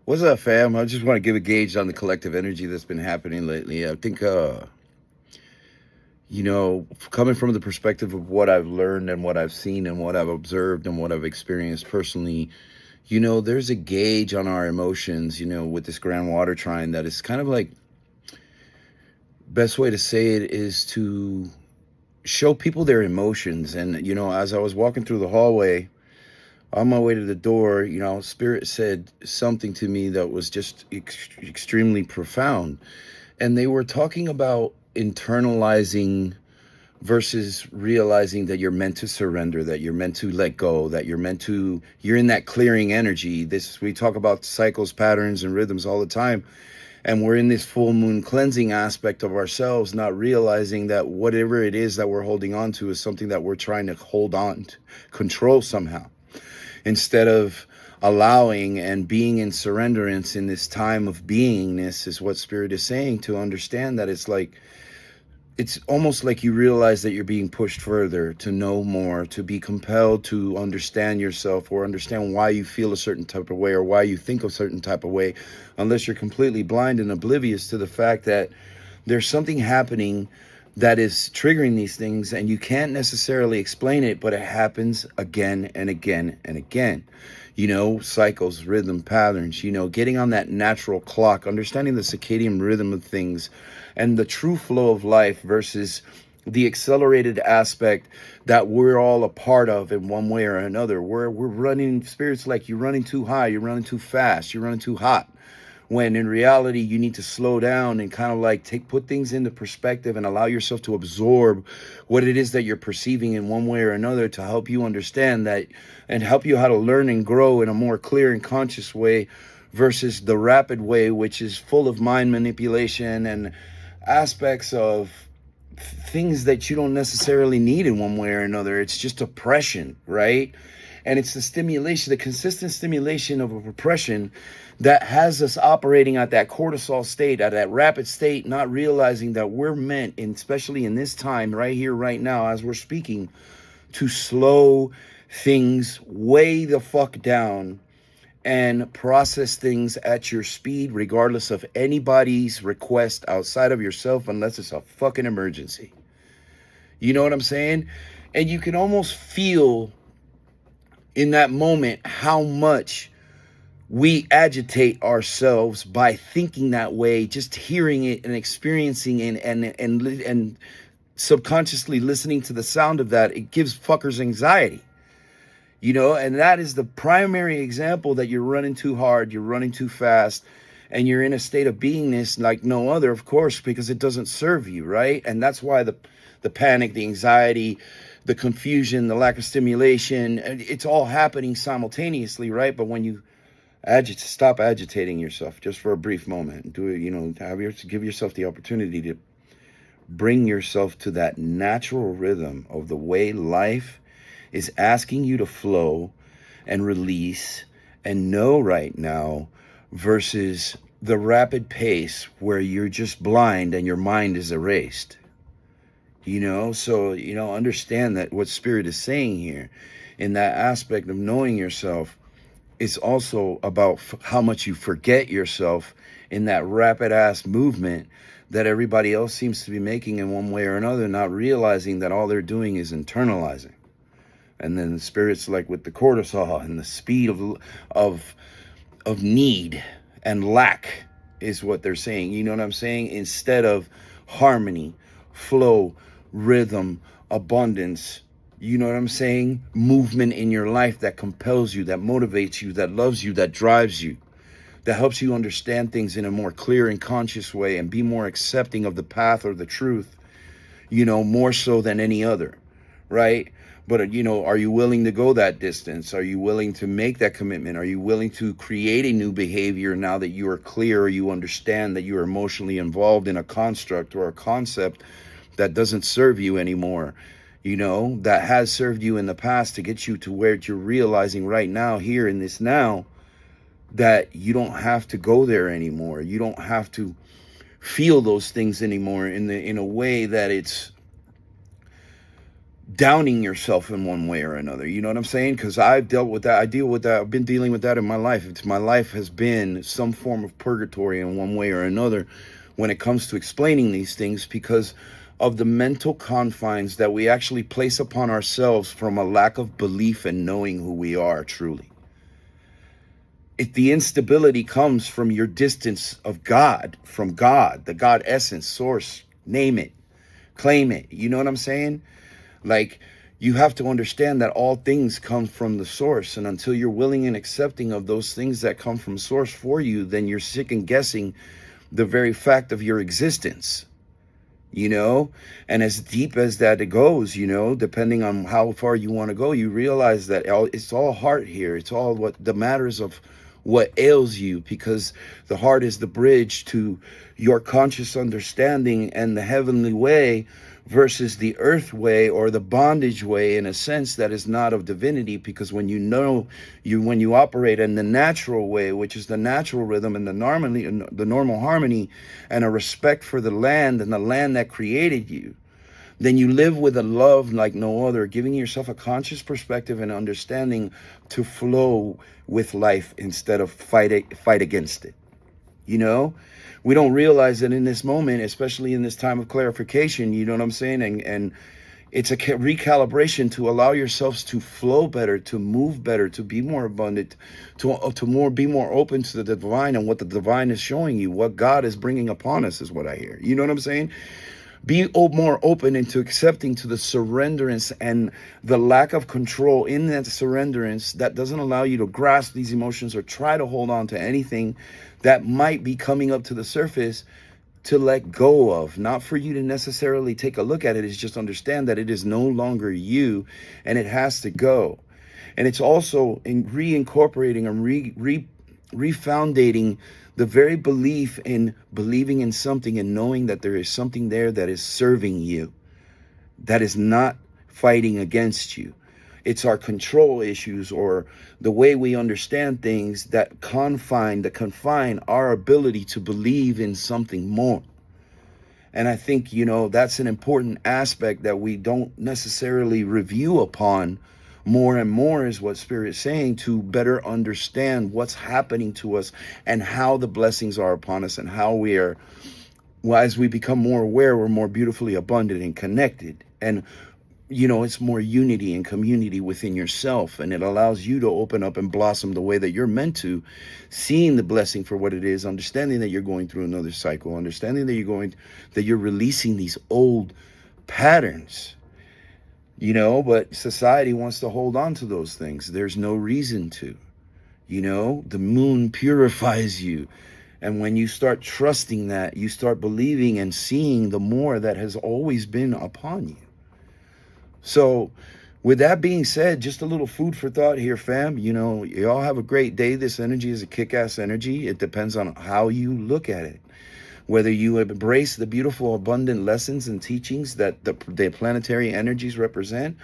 What's up, fam? I just want to give a gauge on the collective energy that's been happening lately. I think, coming from the perspective of what I've learned and what I've seen and what I've observed and what I've experienced personally, there's a gauge on our emotions, with this grand water trine that is kind of like, best way to say it is to show people their emotions. And, as I was walking through the hallway, on my way to the door, Spirit said something to me that was just extremely profound. And they were talking about internalizing versus realizing that you're meant to surrender, that you're meant to let go, that you're in that clearing energy. We talk about cycles, patterns, and rhythms all the time. And we're in this full moon cleansing aspect of ourselves, not realizing that whatever it is that we're holding on to is something that we're trying to hold on to, control somehow, instead of allowing and being in surrenderance in this time of beingness. Is what Spirit is saying, to understand that it's almost like you realize that you're being pushed further to know more, to be compelled to understand yourself or understand why you feel a certain type of way or why you think a certain type of way, unless you're completely blind and oblivious to the fact that there's something happening that is triggering these things, and you can't necessarily explain it, but it happens again and again and again. Cycles, rhythm, patterns, getting on that natural clock, understanding the circadian rhythm of things and the true flow of life versus the accelerated aspect that we're all a part of in one way or another. We're running spirits like you're running too high, you're running too fast, you're running too hot, when in reality you need to slow down and kind of like put things into perspective and allow yourself to absorb what it is that you're perceiving in one way or another, to help you understand that and help you how to learn and grow in a more clear and conscious way versus the rapid way, which is full of mind manipulation and aspects of things that you don't necessarily need in one way or another. It's just oppression, right? And it's the stimulation, the consistent stimulation of a repression that has us operating at that cortisol state, at that rapid state, not realizing that we're meant, especially in this time right here, right now, as we're speaking, to slow things way the fuck down and process things at your speed, regardless of anybody's request outside of yourself, unless it's a fucking emergency. You know what I'm saying? And you can almost feel in that moment how much we agitate ourselves by thinking that way, just hearing it and experiencing it, and subconsciously listening to the sound of that. It gives fuckers anxiety. And that is the primary example that you're running too hard, you're running too fast, and you're in a state of beingness like no other, of course, because it doesn't serve you, right? And that's why the panic, the anxiety, the confusion, the lack of stimulation, it's all happening simultaneously, right? But when you stop agitating yourself just for a brief moment, do it, give yourself the opportunity to bring yourself to that natural rhythm of the way life is asking you to flow and release and know right now, versus the rapid pace where you're just blind and your mind is erased. So understand that what Spirit is saying here in that aspect of knowing yourself is also about how much you forget yourself in that rapid ass movement that everybody else seems to be making in one way or another, not realizing that all they're doing is internalizing. And then the Spirit's like with the cortisol and the speed of need and lack is what they're saying. You know what I'm saying? Instead of harmony, flow, rhythm, abundance, you know what I'm saying? Movement in your life that compels you, that motivates you, that loves you, that drives you, that helps you understand things in a more clear and conscious way and be more accepting of the path or the truth, more so than any other, right? But, are you willing to go that distance? Are you willing to make that commitment? Are you willing to create a new behavior now that you are clear, or you understand that you are emotionally involved in a construct or a concept that doesn't serve you anymore, that has served you in the past to get you to where you're realizing right now, here in this now, that you don't have to go there anymore. You don't have to feel those things anymore in a way that it's downing yourself in one way or another. You know what I'm saying? Because I've dealt with that. I deal with that. I've been dealing with that in my life. My life has been some form of purgatory in one way or another when it comes to explaining these things, because of the mental confines that we actually place upon ourselves from a lack of belief in knowing who we are truly. If the instability comes from your distance of God, from God, the God essence, source, name it, claim it. You know what I'm saying? Like, you have to understand that all things come from the source. And until you're willing and accepting of those things that come from source for you, then you're second guessing the very fact of your existence, you know? And as deep as that it goes, you know, depending on how far you want to go, you realize that it's all heart here. It's all what the matters of what ails you, because the heart is the bridge to your conscious understanding and the heavenly way versus the earth way, or the bondage way, in a sense that is not of divinity. Because when when you operate in the natural way, which is the natural rhythm and the normal harmony, and a respect for the land and the land that created you, then you live with a love like no other, giving yourself a conscious perspective and understanding to flow with life instead of fight against it. You know, we don't realize that in this moment, especially in this time of clarification, you know what I'm saying? And it's a recalibration to allow yourselves to flow better, to move better, to be more abundant, to be more open to the divine and what the divine is showing you, what God is bringing upon us, is what I hear. You know what I'm saying? Be more open into accepting to the surrenderance and the lack of control in that surrenderance that doesn't allow you to grasp these emotions or try to hold on to anything that might be coming up to the surface, to let go of. Not for you to necessarily take a look at it, is just understand that it is no longer you and it has to go. And it's also in reincorporating and refoundating the very belief in believing in something and knowing that there is something there that is serving you, that is not fighting against you. It's our control issues, or the way we understand things, that confine our ability to believe in something more. And I think, you know, that's an important aspect that we don't necessarily review upon more and more, is what Spirit is saying, to better understand what's happening to us and how the blessings are upon us, and how we are, well, as we become more aware, we're more beautifully abundant and connected. And, you know, it's more unity and community within yourself, and it allows you to open up and blossom the way that you're meant to, seeing the blessing for what it is, understanding that you're going through another cycle, understanding that you're releasing these old patterns, you know. But society wants to hold on to those things. There's no reason to. You know, the moon purifies you. And when you start trusting that, you start believing and seeing the more that has always been upon you. So with that being said, just a little food for thought here, fam. You know, y'all have a great day. This energy is a kick-ass energy. It depends on how you look at it. Whether you embrace the beautiful, abundant lessons and teachings that the planetary energies represent,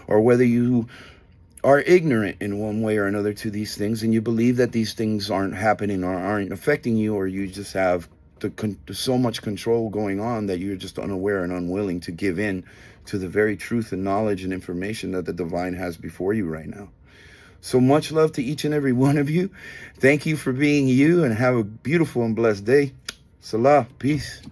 or whether you are ignorant in one way or another to these things, and you believe that these things aren't happening or aren't affecting you, or you just have so much control going on that you're just unaware and unwilling to give in to the very truth and knowledge and information that the divine has before you right now. So much love to each and every one of you. Thank you for being you, and have a beautiful and blessed day. Salah. Peace.